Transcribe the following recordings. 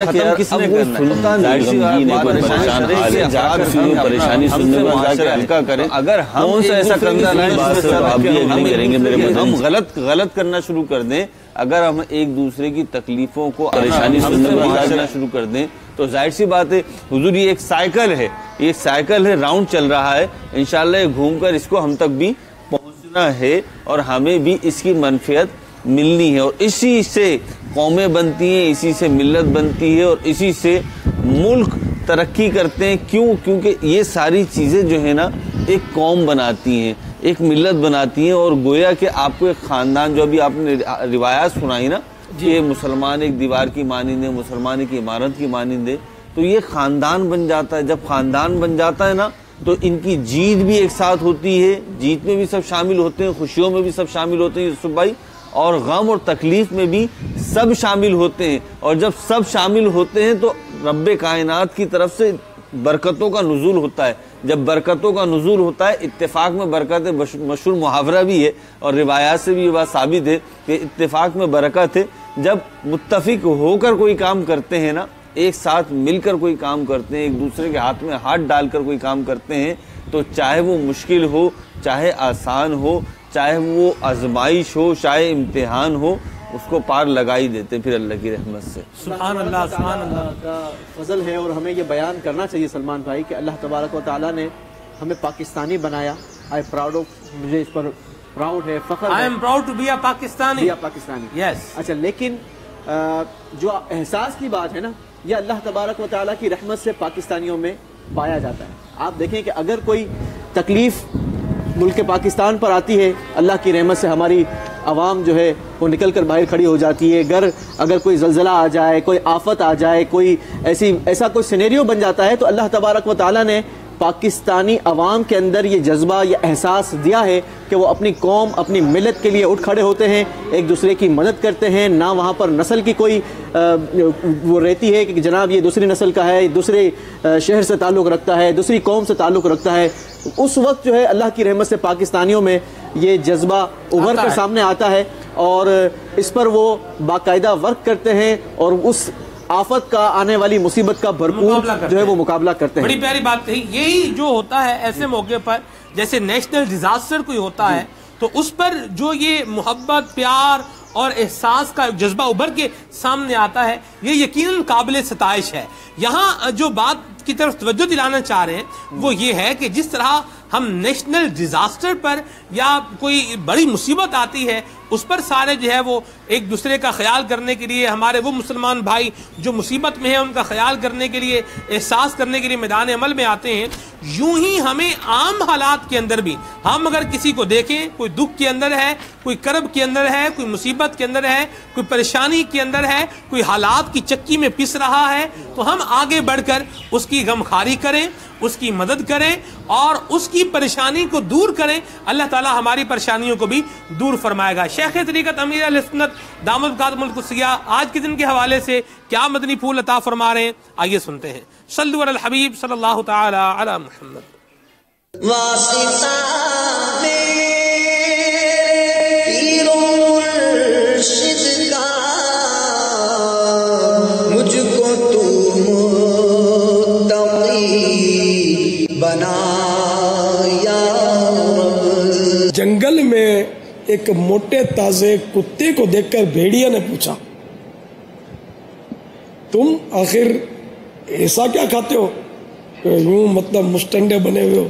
ختم کس نے کرنا ہے؟ اگر ہم ایسا ہم غلط کرنا شروع کر دیں، اگر ہم ایک دوسرے کی تکلیفوں کو پریشانی سننا شروع کر دیں تو ظاہر سی بات ہے حضور یہ ایک سائیکل ہے، راؤنڈ چل رہا ہے، انشاءاللہ یہ گھوم کر اس کو ہم تک بھی پہنچنا ہے اور ہمیں بھی اس کی منفعت ملنی ہے، اور اسی سے قومیں بنتی ہیں، اسی سے ملت بنتی ہے، اور اسی سے ملک ترقی کرتے ہیں۔ کیونکہ یہ ساری چیزیں جو ہے نا ایک قوم بناتی ہیں، ایک ملت بناتی ہیں، اور گویا کہ آپ کو ایک خاندان، جو ابھی آپ نے روایات سنائی نا کہ مسلمان ایک دیوار کی مانند ہے، مسلمان ایک عمارت کی مانند ہے، تو یہ خاندان بن جاتا ہے۔ جب خاندان بن جاتا ہے نا تو ان کی جیت بھی ایک ساتھ ہوتی ہے، جیت میں بھی سب شامل ہوتے ہیں، خوشیوں میں بھی سب شامل ہوتے ہیں یوسف بھائی، اور غم اور تکلیف میں بھی سب شامل ہوتے ہیں، اور جب سب شامل ہوتے ہیں تو رب کائنات کی طرف سے برکتوں کا نزول ہوتا ہے۔ جب برکتوں کا نزول ہوتا ہے، اتفاق میں برکت ہے، مشہور محاورہ بھی ہے اور روایات سے بھی یہ بات ثابت ہے کہ اتفاق میں برکت ہے۔ جب متفق ہو کر کوئی کام کرتے ہیں نا، ایک ساتھ مل کر کوئی کام کرتے ہیں، ایک دوسرے کے ہاتھ میں ہاتھ ڈال کر کوئی کام کرتے ہیں، تو چاہے وہ مشکل ہو، چاہے آسان ہو، چاہے وہ آزمائش ہو، چاہے امتحان ہو، اس کو پار لگا ہی دیتے پھر اللہ کی رحمت سے۔ سبحان اللہ، سبحان اللہ کا فضل ہے، اور ہمیں یہ بیان کرنا چاہیے سلمان بھائی کہ اللہ تبارک و تعالیٰ نے ہمیں پاکستانی بنایا۔ مجھے اس پر پراؤڈ ہے، فخر ہے۔ I am proud to be a Pakistani. Yes. اچھا، لیکن جو احساس کی بات ہے نا، یہ اللہ تبارک و تعالیٰ کی رحمت سے پاکستانیوں میں پایا جاتا ہے۔ آپ دیکھیں کہ اگر کوئی تکلیف ملک پاکستان پر آتی ہے، اللہ کی رحمت سے ہماری عوام جو ہے وہ نکل کر باہر کھڑی ہو جاتی ہے۔ اگر کوئی زلزلہ آ جائے، کوئی آفت آ جائے، ایسا کوئی سینیریو بن جاتا ہے، تو اللہ تبارک و تعالیٰ نے پاکستانی عوام کے اندر یہ جذبہ، یہ احساس دیا ہے کہ وہ اپنی قوم، اپنی ملت کے لیے اٹھ کھڑے ہوتے ہیں، ایک دوسرے کی مدد کرتے ہیں۔ نہ وہاں پر نسل کی کوئی وہ رہتی ہے کہ جناب یہ دوسری نسل کا ہے، دوسرے شہر سے تعلق رکھتا ہے، دوسری قوم سے تعلق رکھتا ہے۔ اس وقت جو ہے اللہ کی رحمت سے پاکستانیوں میں یہ جذبہ ابھر کر سامنے آتا ہے، اور اس پر وہ باقاعدہ ورک کرتے ہیں، اور اس آفت کا، آنے والی مصیبت کا بھرپور جو ہے وہ مقابلہ کرتے ہیں۔ بڑی پیاری بات کہی۔ یہی جو ہوتا ہے ایسے موقع پر، جیسے نیشنل ڈیزاسٹر کوئی ہوتا ہے تو اس پر جو یہ محبت، پیار اور احساس کا جذبہ ابھر کے سامنے آتا ہے، یہ یقیناً قابل ستائش ہے۔ یہاں جو بات کی طرف توجہ دلانا چاہ رہے ہیں وہ یہ ہے کہ جس طرح ہم نیشنل ڈیزاسٹر پر یا کوئی بڑی مصیبت آتی ہے اس پر سارے جو ہے وہ ایک دوسرے کا خیال کرنے کے لیے، ہمارے وہ مسلمان بھائی جو مصیبت میں ہیں ان کا خیال کرنے کے لیے، احساس کرنے کے لیے میدان عمل میں آتے ہیں، یوں ہی ہمیں عام حالات کے اندر بھی ہم اگر کسی کو دیکھیں، کوئی دکھ کے اندر ہے، کوئی کرب کے اندر ہے، کوئی مصیبت کے اندر ہے، کوئی پریشانی کے اندر ہے، کوئی حالات کی چکی میں پس رہا ہے، تو ہم آگے بڑھ کر اس کی غمخواری کریں، اس کی مدد کریں اور اس کی پریشانی کو دور کریں۔ اللہ تعالی ہماری پریشانیوں کو بھی دور فرمائے گا۔ شیخ طریقت امیر اہل سنت دامت برکاتہ القدسیہ آج کے دن کے حوالے سے کیا مدنی پھول عطا فرما رہے ہیں، آئیے سنتے ہیں۔ صلو علی الحبیب صلی اللہ تعالی علی محمد۔ واسطہ پیر و مرشد کا مجھ کو تو بنا یا رب۔ جنگل میں ایک موٹے تازے کتے کو دیکھ کر بھیڑیا نے پوچھا، تم آخر ایسا کیا کھاتے ہو کہ یوں مطلب مشٹنڈے بنے ہوئے ہو؟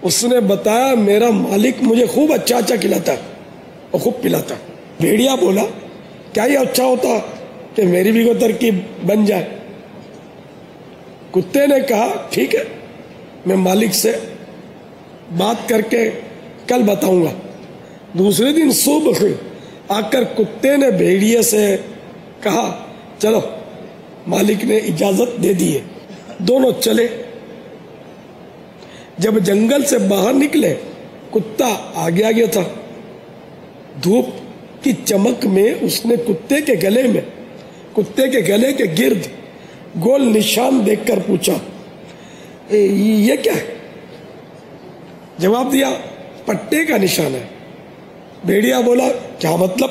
اس نے بتایا، میرا مالک مجھے خوب اچھا کھلاتا اور خوب پلاتا۔ بھیڑیا بولا، کیا یہ اچھا ہوتا کہ میری بھی کوئی ترکیب بن جائے؟ کتے نے کہا، ٹھیک ہے، میں مالک سے بات کر کے کل بتاؤں گا۔ دوسرے دن صبح آ کر کتے نے بھیڑیے سے کہا، چلو، مالک نے اجازت دے دی ہے، دونوں چلے۔ جب جنگل سے باہر نکلے، کتا آگے تھا۔ دھوپ کی چمک میں اس نے کتے کے گلے کے گرد گول نشان دیکھ کر پوچھا، یہ کیا ہے؟ جواب دیا، پٹے کا نشان ہے۔ بھیڑیا بولا، کیا مطلب؟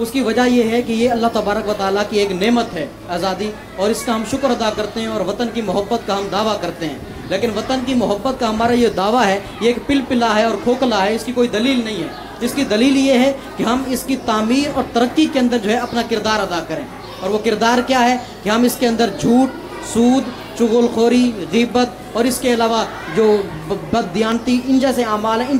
اس کی وجہ یہ ہے کہ یہ اللہ تبارک و تعالیٰ کی ایک نعمت ہے آزادی، اور اس کا ہم شکر ادا کرتے ہیں اور وطن کی محبت کا ہم دعویٰ کرتے ہیں. لیکن وطن کی محبت کا ہمارا یہ دعویٰ ہے، یہ ایک پل پلا ہے اور کھوکھلا ہے، اس کی کوئی دلیل نہیں ہے. اس کی دلیل یہ ہے کہ ہم اس کی تعمیر اور ترقی کے اندر جو ہے اپنا کردار ادا کریں. اور وہ کردار کیا ہے کہ ہم اس کے اندر جھوٹ، سود، چغل خوری، غیبت اور اس کے علاوہ جو بددیانتی ان جیسے اعمال ہیں